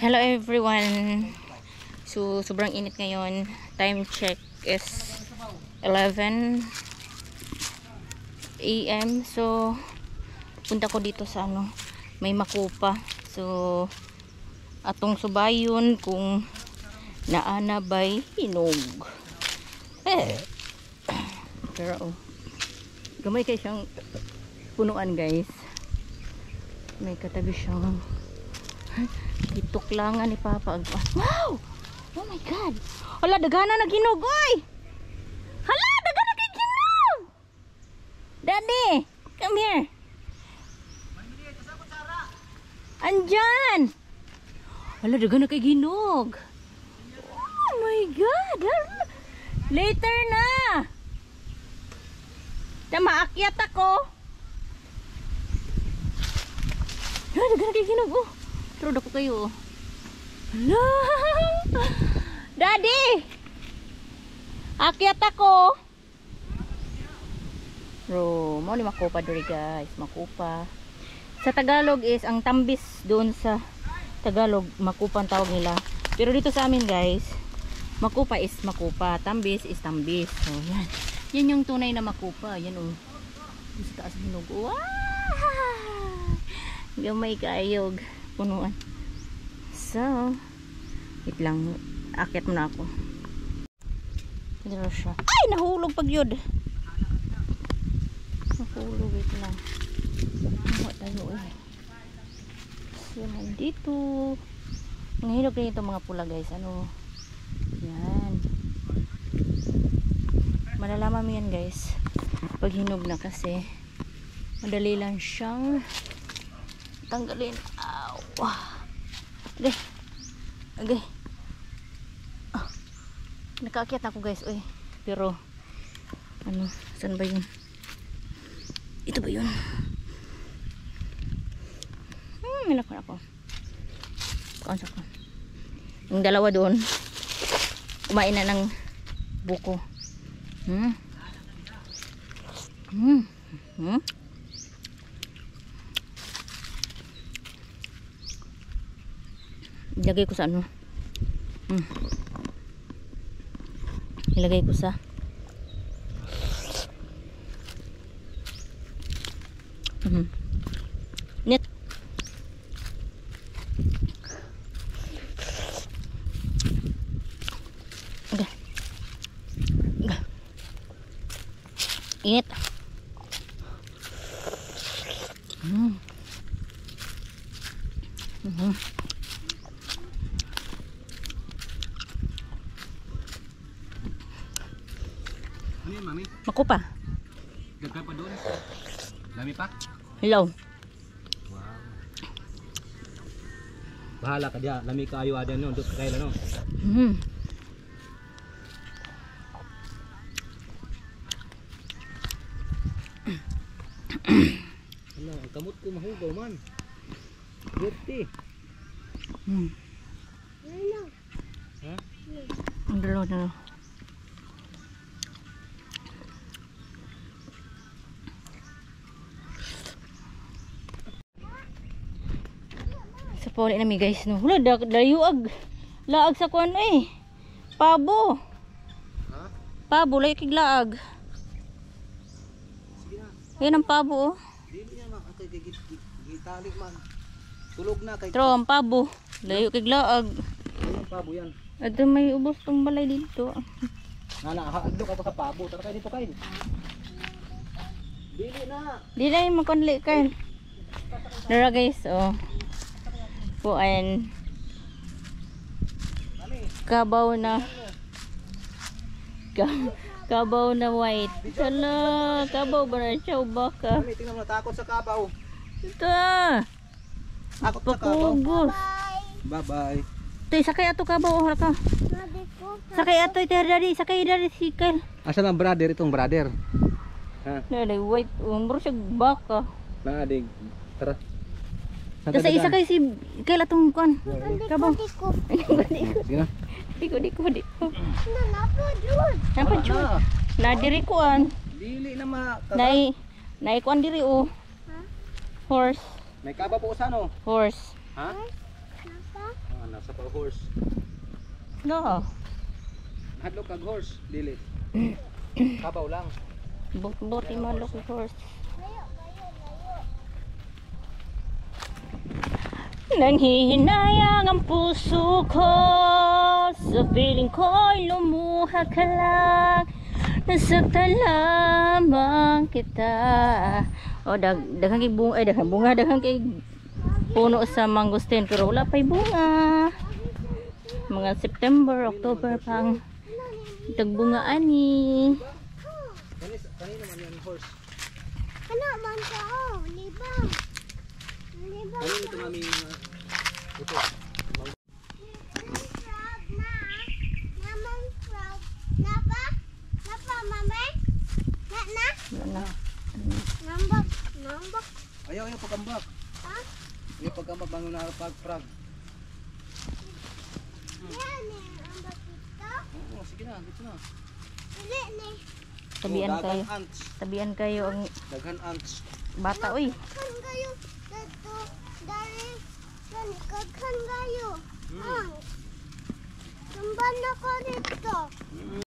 Hello everyone. So sobrang init ngayon. Time check is 11 AM. So punta ko dito sa may makupa. So atong subayon kung naana ba'y hinog. Pero gamay kayo siyang punuan, guys. May katabi siyang ituklangan ni Papa. Wow! Oh my God! Hala, dagana na ginog, oy! Hala, dagana kay ginog! Daddy, come here. Andyan! Hala, dagana kay ginog. Oh my God! Later na! Maakyat ako. Hala, dagana kay ginog, oh. Pero dako kayo. Hala! Daddy! Akyat ako. Bro, mo ni makupa diri, guys. Makupa. Sa Tagalog is ang tambis doon sa Tagalog, makupa ang tawag nila. Pero dito sa amin, guys, makupa is makupa, tambis is tambis. So, yan. Yan yung tunay na makupa. Yan, oh. Sa taas hinog. Wow! Gamay kaayog. Punuan. So, wait lang. Akyat muna ako. Dito siya. Ay! Nahulog pag yun. Nahulog. Wait lang. Nahuha tayo eh. Yan. Dito. Mga hinog rin ito mga pula, guys. Yan. Malalaman mo yan, guys. Pag hinog na kasi madali lang siyang tanggalin. Ow. Okay. Okay. Oh. Nakaakyat ako, guys. Uy. Pero saan ba yun? Ito ba yun? Minakon ako. Kaunsa ko. Yung dalawa doon kumain na ng buko. Ilagay ko sa ilagay ko sa net. Okay. Init. Ano yun, mami? Makupa. Gagawin pa doon. Lami pa? Hello. Wow. Bahala ka diya. Lami ka ayo adan no. Duk kaila no. Ano, ang kamot ko mahugaw man. Dirty. Ha? Ang dalawa na. Sa poli na mi, guys, no. Wala, dayuag. Laag sa kuan eh. Pabo. Ha? Pabo, layo kig laag. Sige na. Yan ang pabo, oh. Dili niya makatay gitalik man. Tulog na kay. Tro, ang pabo. Layo kig laag. Ayun pabo yan. Ato may ubos tong balay dito. Nana, adlok ako sa pabo. Tara kayo dito kayo. Dili na. Di na yung makunli kayo. Dara, guys, oh. Puan. Kabaw na. Kabaw na white. Hala, kabaw ba na siya o baka? Mami, tingnan mo, takot sa kabaw. Ito. Takot sa kabaw. Pakugos. Bye-bye. Ito, sakay ato kabaw. Hala ka. Sakay ato ito, daddy. Sakay daddy, sikal. Asa lang brother itong brother? Ha? Daddy, white. Umro siya baka. Naadig. Tara. Tapos isa kay si Kail atong kuan. Kabaw. Sige na. Diko. Napa dun. Napa jud? Na diri kuan. Dili na ma. Nay kuan diri o. Horse. May kaba po sa no? Horse. Ha? Napa. nasa pa horse. No. Hadlok kag horse, dili. Kabaw lang. Buti malok horse. Nanghihinayang ang puso ko, sa piling ko'y lumuha ka lang, nasaktan lamang kita. O daghang kay bunga, daghang kay puno sa mangustin, pero wala pa'y bunga. Mga September, October pang tagbunga ani. Kanina man yung horse. Ano man ka oh, libang. Libang. Kanina ito mami ito. Frog na. Naman frog. Napa? Napa mama? Na? Wala na. Nambak. Nambak. Ayaw pagambak. Ha? Ayaw pagambak bangun na pag-frog. Yan eh. Ambak ito. Oo, sige na, dito na. Dili ni. Tabian Oh, kayo. daghan ants. Tabian kayo ang Daghan ants. bata, uy. Kan kayo. Dito. Dari. Kan kayo. Hmm. Ang. Tumban ako dito.